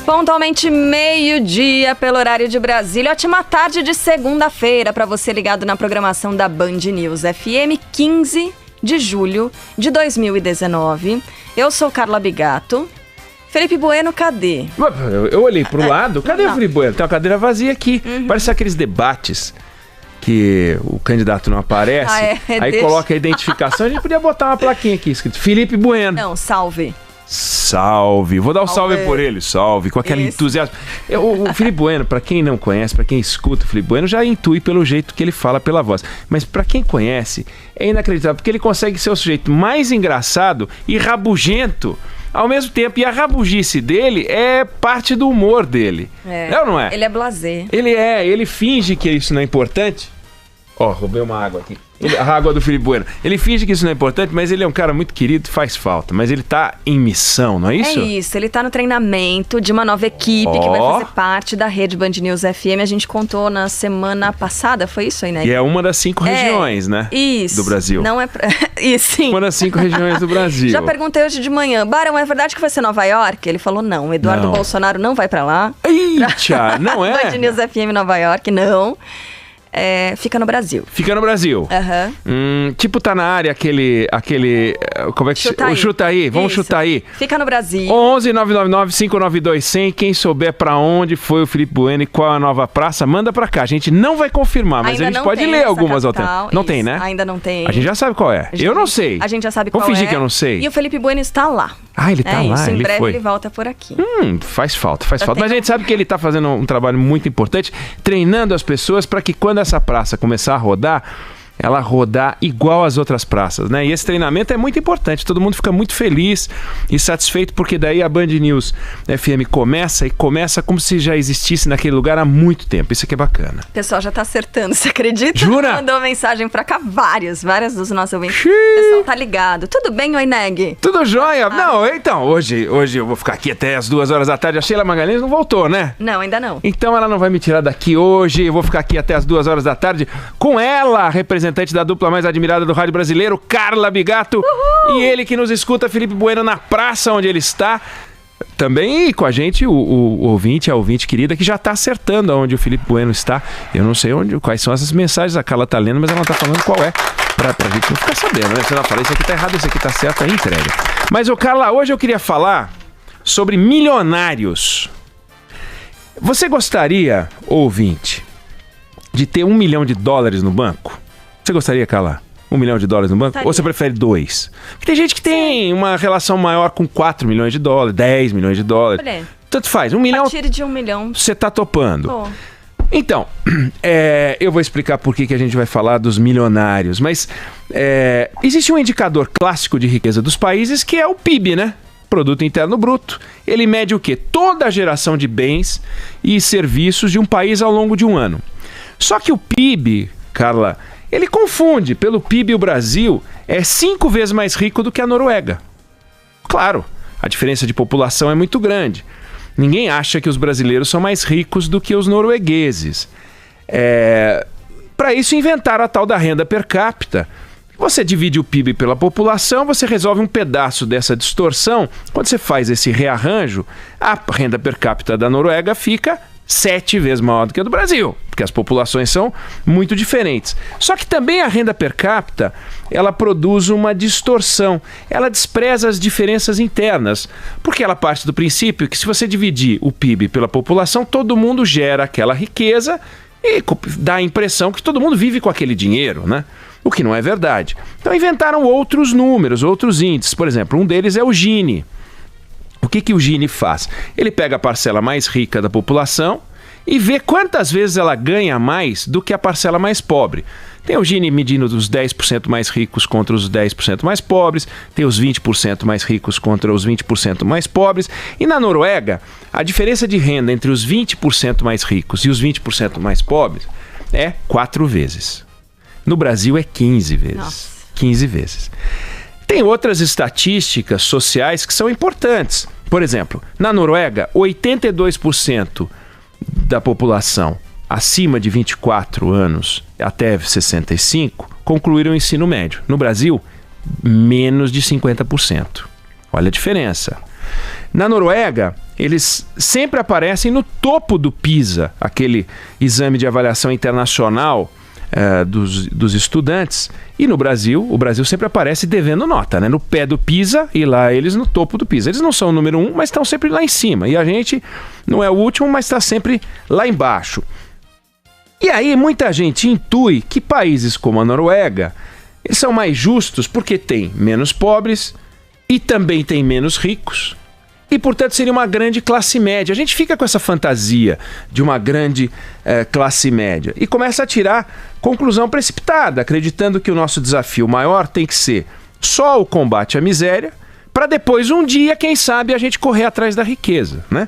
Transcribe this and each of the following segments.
Pontualmente meio-dia pelo horário de Brasília. Ótima tarde de segunda-feira para você ligado na programação da Band News FM, 15 de julho de 2019. Eu sou Carla Bigato. Felipe Bueno, cadê? Eu olhei pro lado, cadê o Felipe Bueno? Tem uma cadeira vazia aqui. Parece aqueles debates que o candidato não aparece, aí coloca a identificação. A gente podia botar uma plaquinha aqui escrito Felipe Bueno. Não, salve. Salve, vou dar um salve por ele, salve, com aquele entusiasmo. O Felipe Bueno, pra quem não conhece, pra quem escuta o Felipe Bueno, já intui pelo jeito que ele fala, pela voz. Mas pra quem conhece, é inacreditável, porque ele consegue ser o sujeito mais engraçado e rabugento ao mesmo tempo. E a rabugice dele é parte do humor dele. É ou não é? Ele é blasé. Ele finge que isso não é importante. Ó, roubei uma água aqui. A água do Felipe Bueno. Ele finge que isso não é importante, mas ele é um cara muito querido, faz falta. Mas ele tá em missão, não é isso? É isso, ele tá no treinamento de uma nova equipe que vai fazer parte da rede Band News FM. A gente contou na semana passada, foi isso aí, né? E é uma das 5 regiões, né? Isso. Do Brasil. Não é pra... Isso, sim. Uma das 5 regiões do Brasil. Já perguntei hoje de manhã, Barão, é verdade que vai ser Nova York? Ele falou não, Eduardo Bolsonaro não vai pra lá. Eita, não é? Band News FM Nova York, não. Fica no Brasil. Fica no Brasil. Tipo, tá na área aquele como é que chuta aí. Chuta aí, vamos Isso. chutar aí. Fica no Brasil. 11-999-592-100. Quem souber pra onde foi o Felipe Bueno e qual a nova praça, manda pra cá. A gente não vai confirmar, mas ainda a gente pode ler algumas alternativas. Não tem, né? Ainda não tem. A gente já sabe qual é. Eu não sei. A gente já sabe qual é. Vamos fingir que eu não sei. E o Felipe Bueno está lá. Ah, ele tá lá, isso. Em ele breve foi. ele volta por aqui. Faz falta. Mas a gente sabe que ele tá fazendo um trabalho muito importante, treinando as pessoas para que quando essa praça começar a rodar, ela rodar igual às outras praças, né? E esse treinamento é muito importante, todo mundo fica muito feliz e satisfeito, porque daí a Band News FM começa como se já existisse naquele lugar há muito tempo. Isso aqui é bacana. O pessoal já tá acertando, você acredita? Jura? Mandou mensagem pra cá, várias dos nossos ouvintes. O pessoal tá ligado. Tudo bem, Oineg? Tudo jóia? Não, então, hoje eu vou ficar aqui até as 2 horas da tarde. A Sheila Magalhães não voltou, né? Não, ainda não. Então ela não vai me tirar daqui hoje. Eu vou ficar aqui até as 2 horas da tarde com ela, representante da dupla mais admirada do rádio brasileiro, Carla Bigato. Uhul! E ele que nos escuta, Felipe Bueno, na praça onde ele está. Também com a gente, o ouvinte, a ouvinte querida, que já está acertando aonde o Felipe Bueno está. Eu não sei quais são essas mensagens, a Carla tá lendo, mas ela não tá falando qual é, pra gente não ficar sabendo, né? Se ela fala, isso aqui tá errado, isso aqui tá certo, aí entrega. Mas, Carla, hoje eu queria falar sobre milionários. Você gostaria, ouvinte, de ter $1 milhão no banco? Você gostaria, Carla? $1 milhão no banco? Gostaria. Ou você prefere 2? Porque tem gente que tem uma relação maior com $4 milhões, $10 milhões. Tanto faz. 1 milhão. A partir de 1 milhão. Você tá topando. Tô. Então, eu vou explicar por que a gente vai falar dos milionários. Mas existe um indicador clássico de riqueza dos países que é o PIB, né? Produto Interno Bruto. Ele mede o quê? Toda a geração de bens e serviços de um país ao longo de um ano. Só que o PIB, Carla, ele confunde. Pelo PIB, o Brasil é 5 vezes mais rico do que a Noruega. Claro, a diferença de população é muito grande. Ninguém acha que os brasileiros são mais ricos do que os noruegueses. Para isso, inventaram a tal da renda per capita. Você divide o PIB pela população, você resolve um pedaço dessa distorção. Quando você faz esse rearranjo, a renda per capita da Noruega fica 7 vezes maior do que a do Brasil, porque as populações são muito diferentes. Só que também a renda per capita, ela produz uma distorção. Ela despreza as diferenças internas, porque ela parte do princípio que se você dividir o PIB pela população, todo mundo gera aquela riqueza e dá a impressão que todo mundo vive com aquele dinheiro, né? O que não é verdade. Então inventaram outros números, outros índices. Por exemplo, um deles é o Gini. O que o Gini faz? Ele pega a parcela mais rica da população e vê quantas vezes ela ganha mais do que a parcela mais pobre. Tem o Gini medindo os 10% mais ricos contra os 10% mais pobres, tem os 20% mais ricos contra os 20% mais pobres. E na Noruega, a diferença de renda entre os 20% mais ricos e os 20% mais pobres é 4 vezes. No Brasil é 15 vezes. Nossa. 15 vezes. Tem outras estatísticas sociais que são importantes. Por exemplo, na Noruega, 82% da população acima de 24 anos até 65 concluíram o ensino médio. No Brasil, menos de 50%. Olha a diferença. Na Noruega, eles sempre aparecem no topo do PISA, aquele exame de avaliação internacional dos estudantes. E no Brasil, o Brasil sempre aparece devendo nota, né? No pé do PISA, e lá eles no topo do PISA. Eles não são o número 1, mas estão sempre lá em cima. E a gente não é o último, mas está sempre lá embaixo. E aí muita gente intui que países como a Noruega, eles são mais justos porque tem menos pobres e também tem menos ricos. E, portanto, seria uma grande classe média. A gente fica com essa fantasia de uma grande classe média e começa a tirar conclusão precipitada, acreditando que o nosso desafio maior tem que ser só o combate à miséria, para depois, um dia, quem sabe, a gente correr atrás da riqueza, né?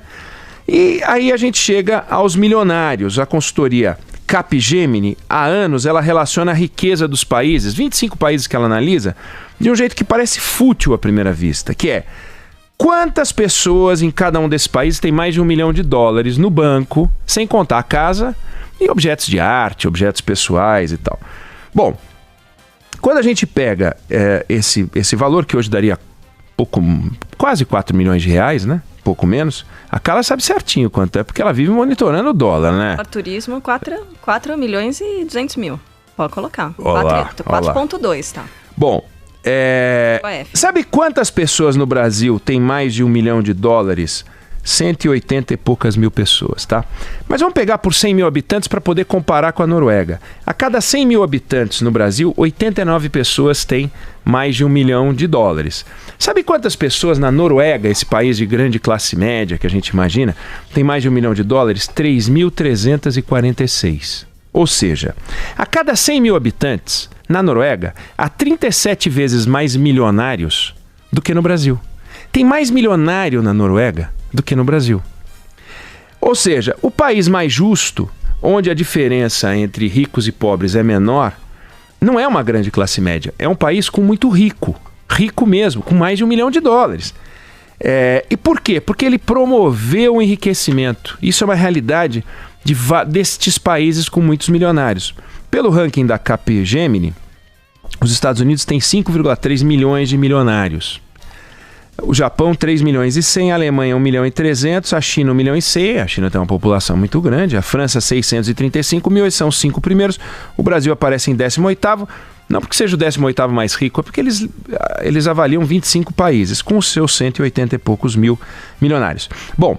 E aí a gente chega aos milionários. A consultoria Capgemini, há anos, ela relaciona a riqueza dos países, 25 países que ela analisa, de um jeito que parece fútil à primeira vista, que é: quantas pessoas em cada um desses países tem mais de $1 milhão no banco, sem contar a casa e objetos de arte, objetos pessoais e tal. Bom, quando a gente pega esse valor, que hoje daria quase R$4 milhões, né? Pouco menos, a Carla sabe certinho quanto é, porque ela vive monitorando o dólar, né? Para turismo, 4 milhões e 200 mil. Pode colocar. 4,2, tá? Bom, sabe quantas pessoas no Brasil tem mais de $1 milhão? 180 e poucas mil pessoas, tá? Mas vamos pegar por 100 mil habitantes para poder comparar com a Noruega. A cada 100 mil habitantes no Brasil, 89 pessoas têm mais de $1 milhão. Sabe quantas pessoas na Noruega, esse país de grande classe média que a gente imagina, tem mais de $1 milhão? 3.346. Ou seja, a cada 100 mil habitantes, na Noruega, há 37 vezes mais milionários do que no Brasil. Tem mais milionário na Noruega do que no Brasil. Ou seja, o país mais justo, onde a diferença entre ricos e pobres é menor, não é uma grande classe média. É um país com muito rico. Rico mesmo, com mais de $1 milhão. E por quê? Porque ele promoveu o enriquecimento. Isso é uma realidade destes países com muitos milionários. Pelo ranking da Capgemini, os Estados Unidos têm 5,3 milhões de milionários. O Japão, 3 milhões e 100, a Alemanha, 1 milhão e 300, a China, 1 milhão e 100, a China tem uma população muito grande, a França, 635 mil, esses são os 5 primeiros, o Brasil aparece em 18º, não porque seja o 18º mais rico, é porque eles avaliam 25 países, com os seus 180 e poucos mil milionários. Bom,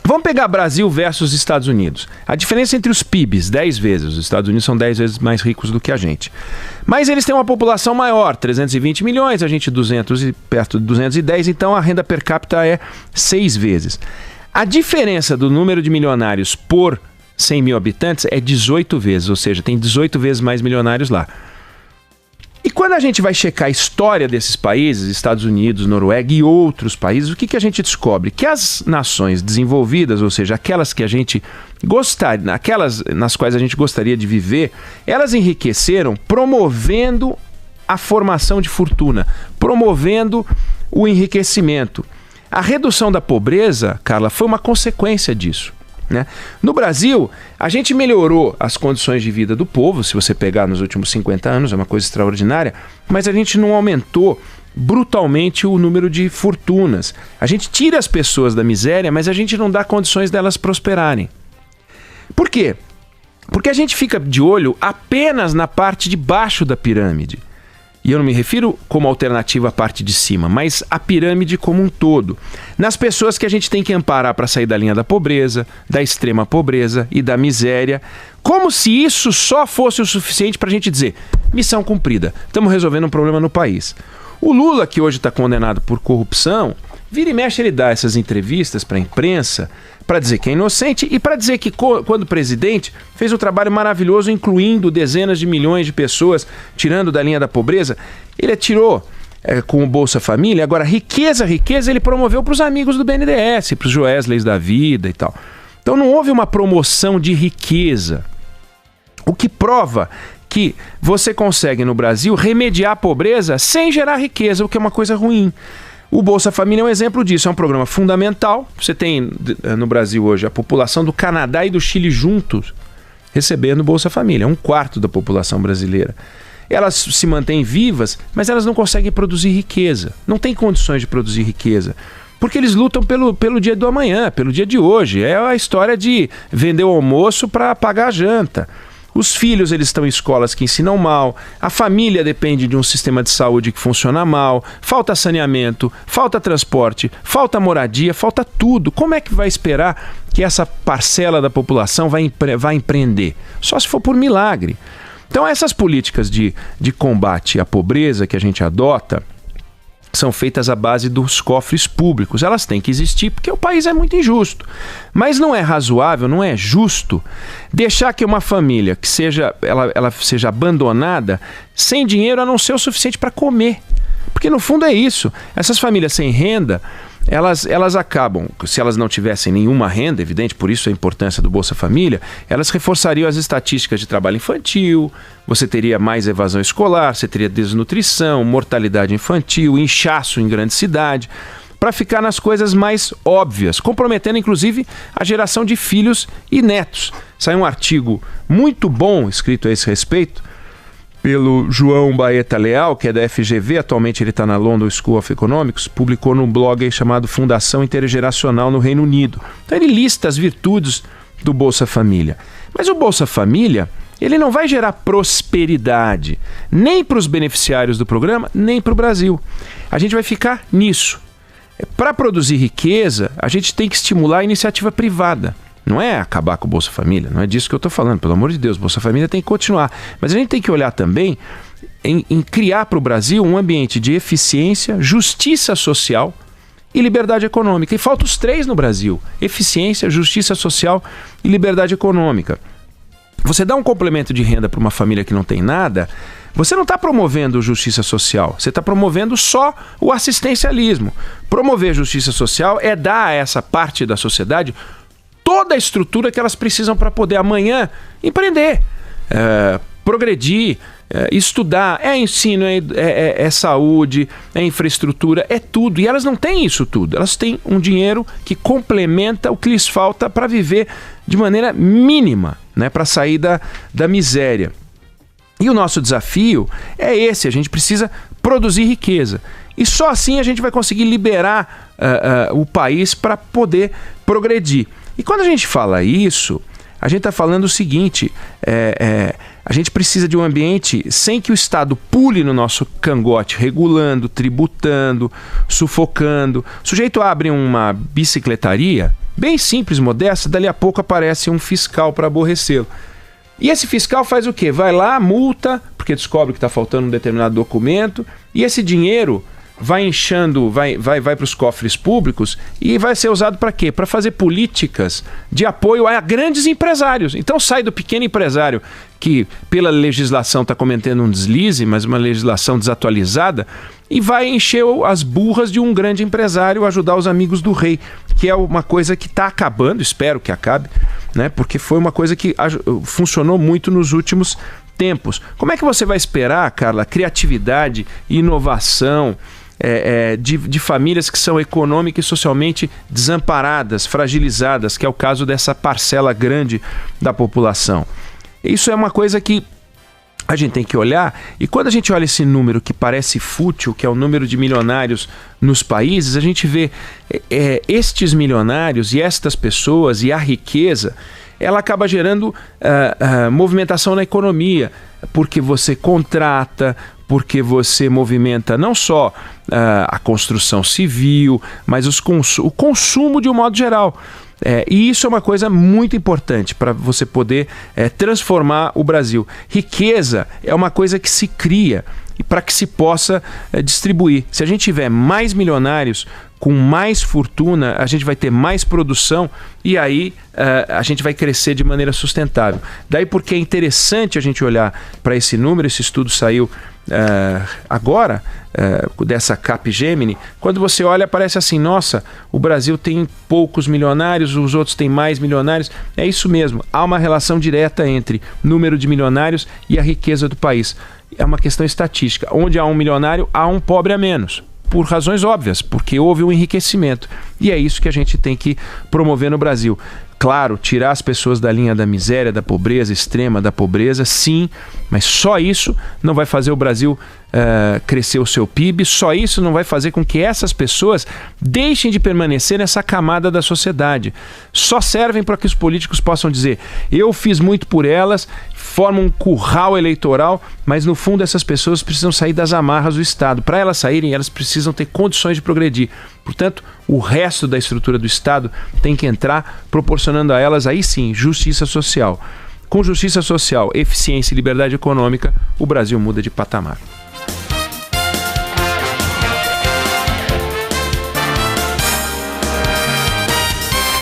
vamos pegar Brasil versus Estados Unidos. A diferença entre os PIBs, 10 vezes. Os Estados Unidos são 10 vezes mais ricos do que a gente. Mas eles têm uma população maior, 320 milhões, a gente 200 e perto de 210, então a renda per capita é 6 vezes. A diferença do número de milionários por 100 mil habitantes é 18 vezes, ou seja, tem 18 vezes mais milionários lá. E quando a gente vai checar a história desses países, Estados Unidos, Noruega e outros países, o que a gente descobre? Que as nações desenvolvidas, ou seja, aquelas que a gente gostaria, aquelas nas quais a gente gostaria de viver, elas enriqueceram promovendo a formação de fortuna, promovendo o enriquecimento. A redução da pobreza, Carla, foi uma consequência disso, né? No Brasil, a gente melhorou as condições de vida do povo, se você pegar nos últimos 50 anos, é uma coisa extraordinária, mas a gente não aumentou brutalmente o número de fortunas. A gente tira as pessoas da miséria, mas a gente não dá condições delas prosperarem. Por quê? Porque a gente fica de olho apenas na parte de baixo da pirâmide. E eu não me refiro como alternativa à parte de cima, mas a pirâmide como um todo. Nas pessoas que a gente tem que amparar para sair da linha da pobreza, da extrema pobreza e da miséria, como se isso só fosse o suficiente para a gente dizer: missão cumprida, estamos resolvendo um problema no país. O Lula, que hoje está condenado por corrupção, vira e mexe ele dá essas entrevistas para a imprensa para dizer que é inocente e para dizer que quando presidente fez um trabalho maravilhoso incluindo dezenas de milhões de pessoas, tirando da linha da pobreza. Ele tirou com o Bolsa Família. Agora, riqueza ele promoveu para os amigos do BNDES, para os Joesleys da vida e tal. Então não houve uma promoção de riqueza. O que prova que você consegue no Brasil remediar a pobreza sem gerar riqueza, o que é uma coisa ruim. O Bolsa Família é um exemplo disso, é um programa fundamental. Você tem no Brasil hoje a população do Canadá e do Chile juntos recebendo o Bolsa Família, 1/4 da população brasileira. Elas se mantêm vivas, mas elas não conseguem produzir riqueza, não têm condições de produzir riqueza. Porque eles lutam pelo dia do amanhã, pelo dia de hoje. É a história de vender o almoço para pagar a janta. Os filhos, eles estão em escolas que ensinam mal, a família depende de um sistema de saúde que funciona mal, falta saneamento, falta transporte, falta moradia, falta tudo. Como é que vai esperar que essa parcela da população vai empreender? Só se for por milagre. Então essas políticas de combate à pobreza que a gente adota são feitas à base dos cofres públicos. Elas têm que existir porque o país é muito injusto. Mas não é razoável, não é justo deixar que uma família que ela seja abandonada sem dinheiro a não ser o suficiente para comer. Porque no fundo é isso. Essas famílias sem renda, elas acabam, se elas não tivessem nenhuma renda, evidente, por isso a importância do Bolsa Família, elas reforçariam as estatísticas de trabalho infantil, você teria mais evasão escolar, você teria desnutrição, mortalidade infantil, inchaço em grande cidade, para ficar nas coisas mais óbvias, comprometendo inclusive a geração de filhos e netos. Saiu um artigo muito bom escrito a esse respeito, pelo João Baeta Leal, que é da FGV, atualmente ele está na London School of Economics, publicou num blog chamado Fundação Intergeracional no Reino Unido. Então ele lista as virtudes do Bolsa Família. Mas o Bolsa Família, ele não vai gerar prosperidade, nem para os beneficiários do programa, nem para o Brasil. A gente vai ficar nisso. Para produzir riqueza, a gente tem que estimular a iniciativa privada. Não é acabar com o Bolsa Família, não é disso que eu estou falando, pelo amor de Deus, Bolsa Família tem que continuar. Mas a gente tem que olhar também em criar para o Brasil um ambiente de eficiência, justiça social e liberdade econômica. E faltam os três no Brasil: eficiência, justiça social e liberdade econômica. Você dá um complemento de renda para uma família que não tem nada, você não está promovendo justiça social, você está promovendo só o assistencialismo. Promover justiça social é dar a essa parte da sociedade toda a estrutura que elas precisam para poder amanhã empreender, progredir, estudar. É ensino, é saúde, é infraestrutura, é tudo. E elas não têm isso tudo. Elas têm um dinheiro que complementa o que lhes falta para viver de maneira mínima, né, para sair da miséria. E o nosso desafio é esse: a gente precisa produzir riqueza. E só assim a gente vai conseguir liberar o país para poder progredir. E quando a gente fala isso, a gente está falando o seguinte: a gente precisa de um ambiente sem que o Estado pule no nosso cangote, regulando, tributando, sufocando. O sujeito abre uma bicicletaria, bem simples, modesta, dali a pouco aparece um fiscal para aborrecê-lo. E esse fiscal faz o quê? Vai lá, multa, porque descobre que está faltando um determinado documento, e esse dinheiro vai inchando, vai para os cofres públicos e vai ser usado para quê? Para fazer políticas de apoio a grandes empresários. Então sai do pequeno empresário que pela legislação está cometendo um deslize, mas uma legislação desatualizada, e vai encher as burras de um grande empresário, ajudar os amigos do rei, que é uma coisa que está acabando, espero que acabe, né? Porque foi uma coisa que funcionou muito nos últimos tempos. Como é que você vai esperar, Carla, criatividade e inovação de famílias que são econômica e socialmente desamparadas, fragilizadas, que é o caso dessa parcela grande da população? Isso é uma coisa que a gente tem que olhar, e quando a gente olha esse número que parece fútil, que é o número de milionários nos países, a gente vê estes milionários e estas pessoas e a riqueza, ela acaba gerando movimentação na economia, porque você contrata, porque você movimenta não só a construção civil, mas o consumo de um modo geral. E isso é uma coisa muito importante para você poder transformar o Brasil. Riqueza é uma coisa que se cria e para que se possa distribuir. Se a gente tiver mais milionários com mais fortuna, a gente vai ter mais produção e aí a gente vai crescer de maneira sustentável. Daí porque é interessante a gente olhar para esse número. Esse estudo saiu agora, dessa Capgemini. Quando você olha, parece assim: nossa, o Brasil tem poucos milionários, os outros têm mais milionários. É isso mesmo, há uma relação direta entre número de milionários e a riqueza do país. É uma questão estatística: onde há um milionário, há um pobre a menos. por razões óbvias, porque houve um enriquecimento. E é isso que a gente tem que promover no Brasil. Claro, tirar as pessoas da linha da miséria, da pobreza extrema, da pobreza, sim, mas só isso não vai fazer o Brasil crescer o seu PIB, só isso não vai fazer com que essas pessoas deixem de permanecer nessa camada da sociedade. Só servem para que os políticos possam dizer: eu fiz muito por elas, formam um curral eleitoral, mas no fundo essas pessoas precisam sair das amarras do Estado. Para elas saírem, elas precisam ter condições de progredir. Portanto, o resto da estrutura do Estado tem que entrar, proporcionando a elas, aí sim, justiça social. Com justiça social, eficiência e liberdade econômica, o Brasil muda de patamar.